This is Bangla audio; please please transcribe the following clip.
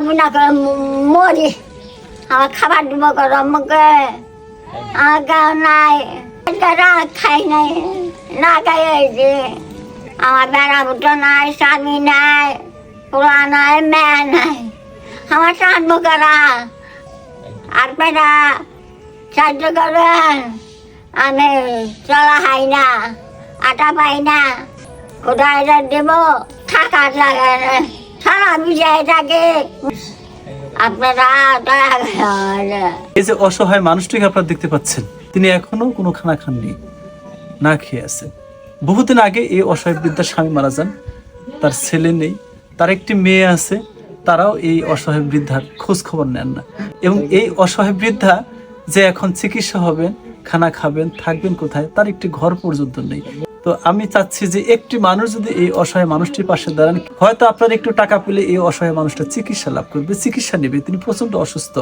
মনে করে মরি, আমার খাবার দিব করো আমাকে, আমার গাও নাই, খাই নাই, না খাই হয়েছে, আমার বেড়া বুটো নাই, স্বামী নাই, পোড়া নাই, মেয়ে নাই, আমার টানবো করা আর পেরা সাহায্য করেন। আমি চলা খাই না, আটা পাই না, কোথায় দেব, থাকার লাগে না, সারা বিজয় থাকে। আপনারা এই যে অসহায় মানুষটিকে আপনারা দেখতে পাচ্ছেন, তিনি এখনো কোনো খানা খাননি, না খেয়ে আছে। বহুদিন আগে এই অসহায় বৃদ্ধার স্বামী মারা যান, তার ছেলে নেই, তার একটি মেয়ে আছে, তারাও এই অসহায় বৃদ্ধার খোঁজ খবর নেন না। এবং এই অসহায় বৃদ্ধা যে এখন চিকিৎসা হবেন, খানা খাবেন, থাকবেন কোথায়, তার একটি ঘর পর্যন্ত নেই। তো আমি চাচ্ছি যে একটি মানুষ যদি এই অসহায় মানুষটির পাশে দাঁড়ান, হয়তো আপনার একটু টাকা পেলে এই অসহায় মানুষটা চিকিৎসা লাভ করবে, চিকিৎসা নেবে, তিনি প্রচন্ড অসুস্থ।